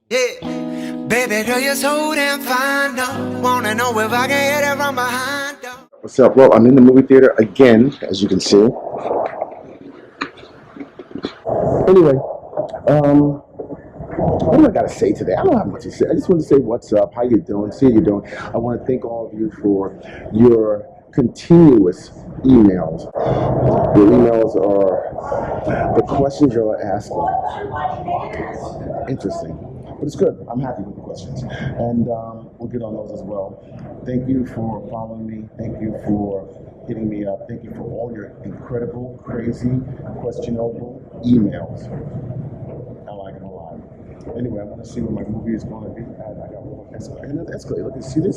Yeah, baby girl, you're so damn fine. No, wanna know if I can hit it from behind. Though. What's up? Well, I'm in the movie theater again, as you can see. Anyway, what do I gotta say today? I don't have much to say. I just want to say what's up, how you doing, see how you're doing. I want to thank all of you for your continuous emails. Your emails are the questions you're asking. Interesting. But it's good. I'm happy with the questions. And we'll get on those as well. Thank you for following me. Thank you for hitting me up. Thank you for all your incredible, crazy, questionable emails. I like them a lot. Anyway, I want to see what my movie is going to be. I got one escalator. Another escalator. Look, you see this?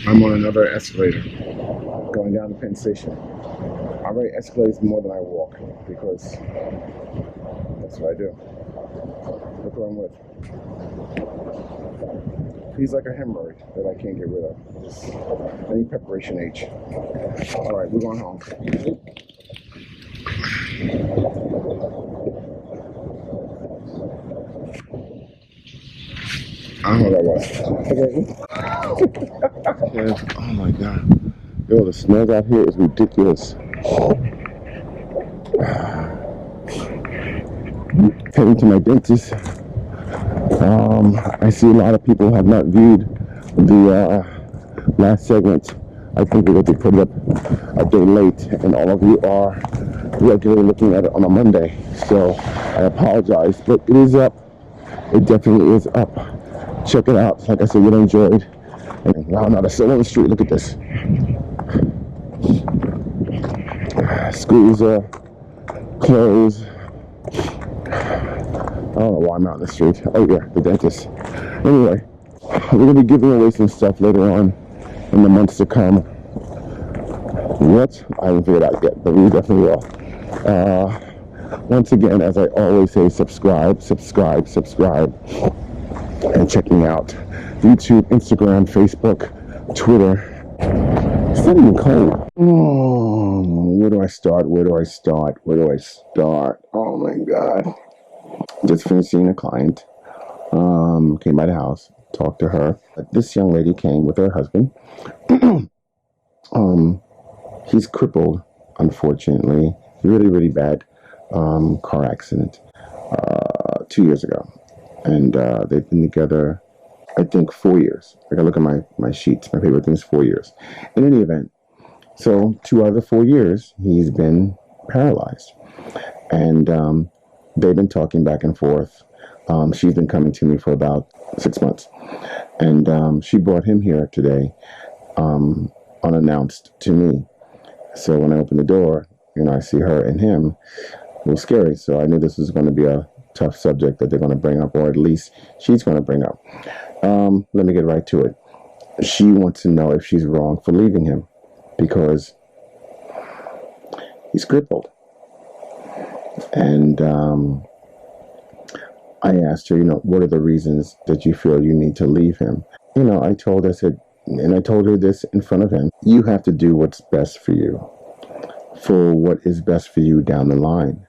I'm on another escalator going down to Penn Station. I ride escalators more than I walk because that's what I do. Look who I'm with. He's like a hemorrhoid that I can't get rid of. I need preparation H. All right, we're going home. I don't know what that was. Okay. Yeah, oh my God. Yo, the smells out here is ridiculous. Heading to my dentist. I see a lot of people have not viewed the last segment. I think we're going to put it up a day late, and all of you are regularly looking at it on a Monday. So I apologize, but it is up. It definitely is up. Check it out. Like I said, you'll enjoy it. And wow, now they're still on the street. Look at this. Schools are closed. I don't know why I'm out in the street. Oh yeah, the dentist. Anyway, we're going to be giving away some stuff later on in the months to come. What? I haven't figured out yet, but we definitely will. Once again, as I always say, subscribe, subscribe, subscribe. And check me out. YouTube, Instagram, Facebook, Twitter. It's not even cold. Where do I start? Where do I start? Where do I start? Oh my God. Just finished seeing a client. Came by the house, talked to her. This young lady came with her husband. He's crippled, unfortunately. Really, really bad car accident 2 years ago. And they've been together, I think, 4 years. I gotta look at my sheets, my paper. I think it's 4 years. In any event, so 2 out of the 4 years, he's been paralyzed. And they've been talking back and forth. She's been coming to me for about 6 months. And she brought him here today, unannounced to me. So when I opened the door, I see her and him. It was scary. So I knew this was going to be a tough subject that they're going to bring up, or at least she's going to bring up. Let me get right to it. She wants to know if she's wrong for leaving him because he's crippled. And I asked her, what are the reasons that you feel you need to leave him? I told her this in front of him. You have to do what's best for you, for what is best for you down the line.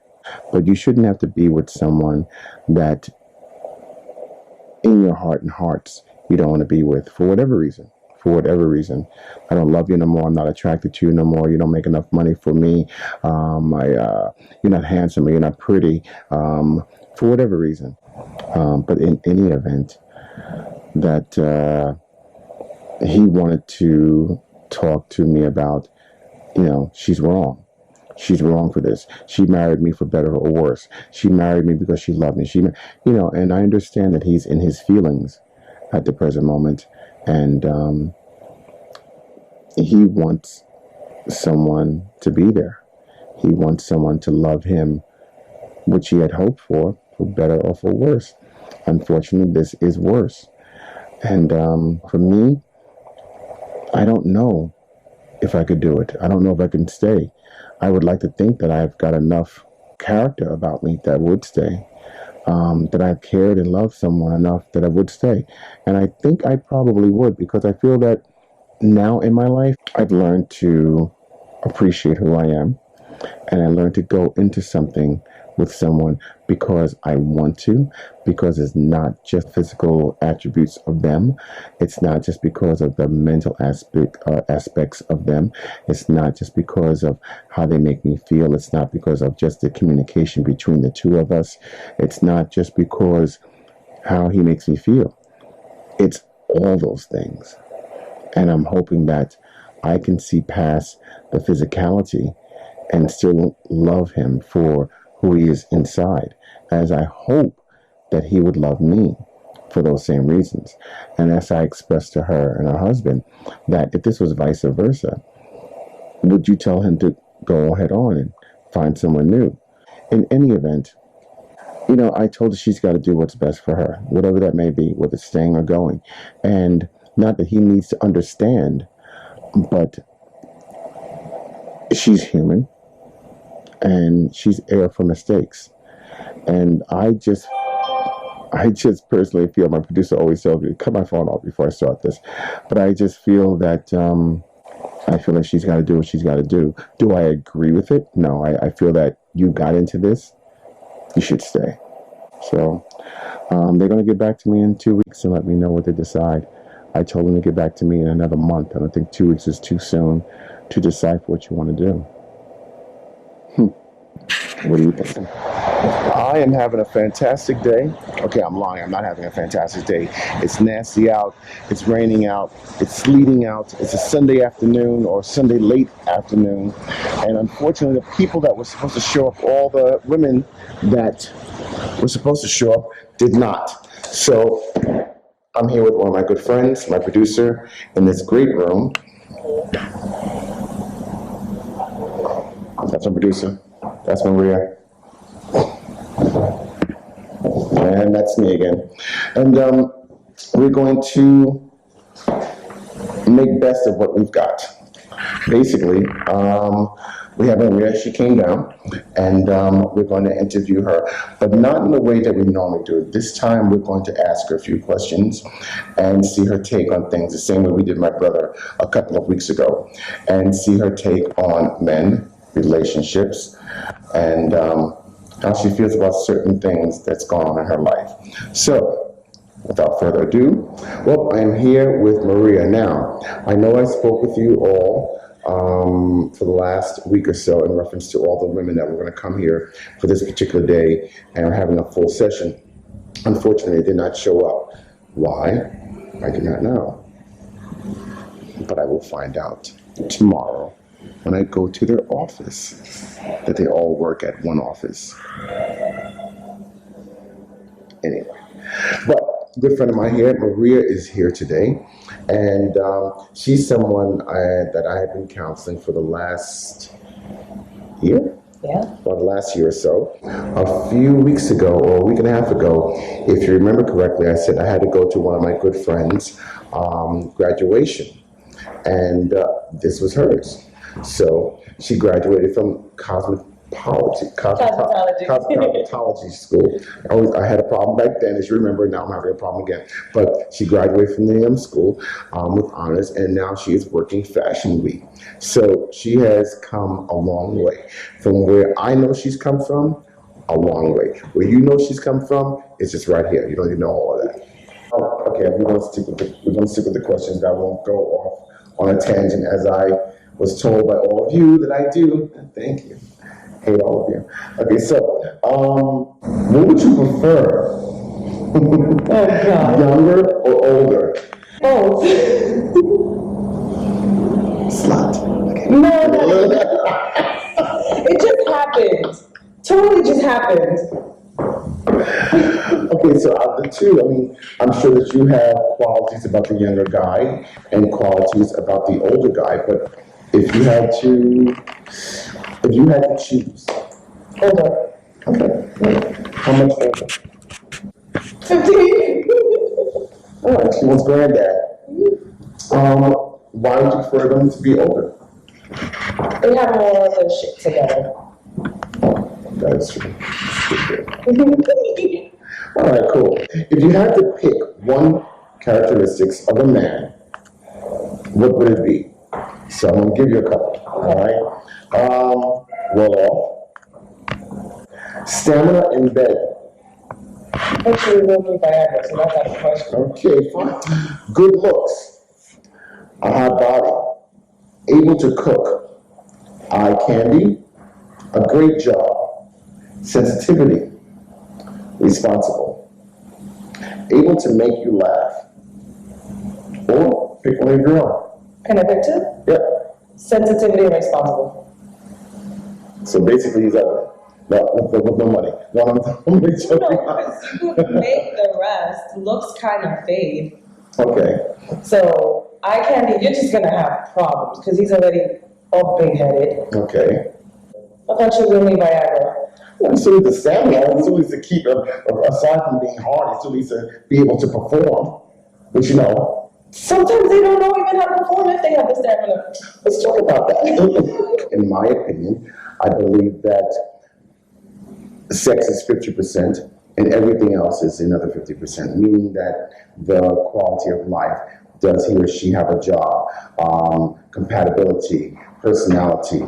But you shouldn't have to be with someone that in your heart and hearts you don't want to be with for whatever reason. For whatever reason. I don't love you no more. I'm not attracted to you no more. You don't make enough money for me. You're not handsome or you're not pretty. For whatever reason. But in any event, that he wanted to talk to me about, she's wrong. She's wrong for this. She married me for better or worse. She married me because she loved me. And I understand that he's in his feelings at the present moment. And he wants someone to be there. He wants someone to love him, which he had hoped for better or for worse. Unfortunately, this is worse. And for me, I don't know if I could do it. I don't know if I can stay. I would like to think that I've got enough character about me that would stay, that I've cared and loved someone enough that I would stay. And I think I probably would, because I feel that now in my life, I've learned to appreciate who I am, and I learned to go into something with someone because I want to, because it's not just physical attributes of them. It's not just because of the mental aspects of them. It's not just because of how they make me feel. It's not because of just the communication between the two of us. It's not just because how he makes me feel. It's all those things. And I'm hoping that I can see past the physicality and still love him for who he is inside, as I hope that he would love me for those same reasons. And as I expressed to her and her husband, that if this was vice versa, would you tell him to go ahead on and find someone new? In any event, I told her she's got to do what's best for her, whatever that may be, whether it's staying or going. And not that he needs to understand, but she's human and she's air for mistakes. And I just personally feel, my producer always tells me to cut my phone off before I start this, but I just feel that I feel that she's got to do what she's got to do. Do I agree with it? No, I feel that you got into this, you should stay. So they're going to get back to me in 2 weeks and let me know what they decide. I told them to get back to me in another month. I don't think 2 weeks is too soon to decide what you want to do. What do you think? I am having a fantastic day. Okay, I'm lying. I'm not having a fantastic day. It's nasty out. It's raining out. It's sleeting out. It's a Sunday afternoon or Sunday late afternoon. And unfortunately, the people that were supposed to show up, all the women that were supposed to show up, did not. So I'm here with one of my good friends, my producer, in this great room. That's my producer. That's Maria. And that's me again. And we're going to make best of what we've got. Basically, we have Maria. She came down, and we're going to interview her, but not in the way that we normally do it. This time, we're going to ask her a few questions and see her take on things, the same way we did my brother a couple of weeks ago, and see her take on men, relationships, and how she feels about certain things that's gone on in her life. So, without further ado, well, I'm here with Maria. Now, I know I spoke with you all for the last week or so in reference to all the women that were going to come here for this particular day and are having a full session. Unfortunately, they did not show up. Why? I do not know. But I will find out tomorrow when I go to their office, that they all work at one office. Anyway, but a good friend of mine here, Maria, is here today, and she's someone that I have been counseling for the last year? Yeah. Or the last year or so. A few weeks ago, or a week and a half ago, if you remember correctly, I said I had to go to one of my good friends' graduation, and this was hers. So she graduated from cosmetology school. I had a problem back then, as you remember. Now I'm having a problem again. But she graduated from the school with honors, and now she is working Fashion Week. So she has come a long way. From where I know she's come from, a long way. Where you know she's come from, it's just right here. You don't even know all of that. Okay, we're going to stick with the questions. I won't go off on a tangent, as I was told by all of you that I do. Thank you. Hate all of you. Okay, so what would you prefer? Oh, God. Younger or older? Both. Slut. Okay. No. It just happened. Totally just happened. Okay, so of the two, I mean, I'm sure that you have qualities about the younger guy and qualities about the older guy, but if you had to choose. Older. Okay. How much older? 15. All right, she wants granddad. Why would you prefer them to be older? They have more of their shit together. That's true. All right, cool. If you had to pick one characteristics of a man, what would it be? So I'm gonna give you a couple. All right. Well off. Stamina in bed. Actually, will be Viagra, so that's out of the question. Okay, fine. Good looks. A hot body. Able to cook. Eye candy. A great job. Sensitivity. Responsible. Able to make you laugh. Or pick one of your girl. Can I pick two? Yeah. Sensitivity and responsible. So basically he's ugly. No, with no money. No, I'm only joking. No, because you would make the rest. Looks kind of fade. Okay. So, eye candy, you're just gonna have problems, because he's already all big-headed. Okay. I thought you would need Viagra. Well, he still needs the stamina. He still needs to keep, aside from being hard, he still needs to be able to perform. Which, you know. Sometimes they don't know even how to perform if they have the stamina. Let's talk about that. In my opinion, I believe that sex is 50% and everything else is another 50%, meaning that the quality of life, does he or she have a job, compatibility, personality,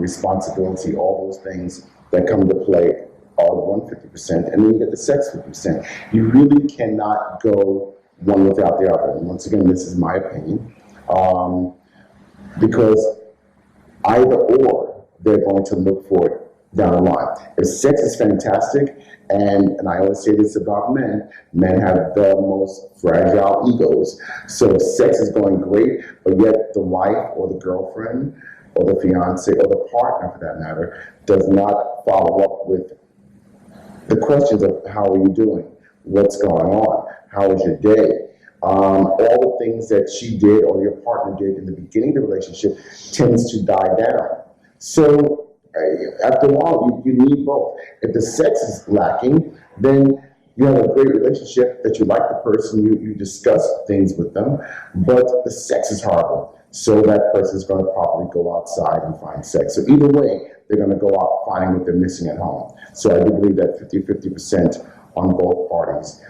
responsibility, all those things that come into play are 150%, and then you get the sex 50%. You really cannot go one without the other. And once again, this is my opinion, because either or, they're going to look for it down the line. If sex is fantastic, and I always say this about men have the most fragile egos. So if sex is going great, but yet the wife or the girlfriend or the fiance or the partner, for that matter, does not follow up with the questions of how are you doing, what's going on, how was your day, all the things that she did or your partner did in the beginning of the relationship tends to die down. So after a while, you need both. If the sex is lacking, then you have a great relationship that you like the person, you discuss things with them, but the sex is horrible. So that person is going to probably go outside and find sex. So either way, they're going to go out finding what they're missing at home. So I do believe that 50% on both parties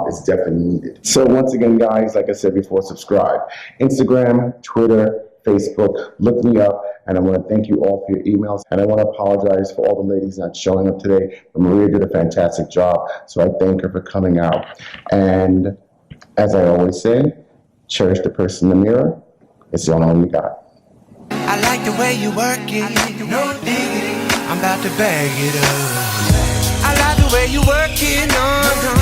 is definitely needed. So once again, guys, like I said before, subscribe. Instagram, Twitter, Facebook, look me up, and I want to thank you all for your emails, and I want to apologize for all the ladies not showing up today, but Maria did a fantastic job, so I thank her for coming out. And as I always say, cherish the person in the mirror. It's the only one you got. I like the way you work it, no diggity. I'm about to bag it up. I like the way you work it, no.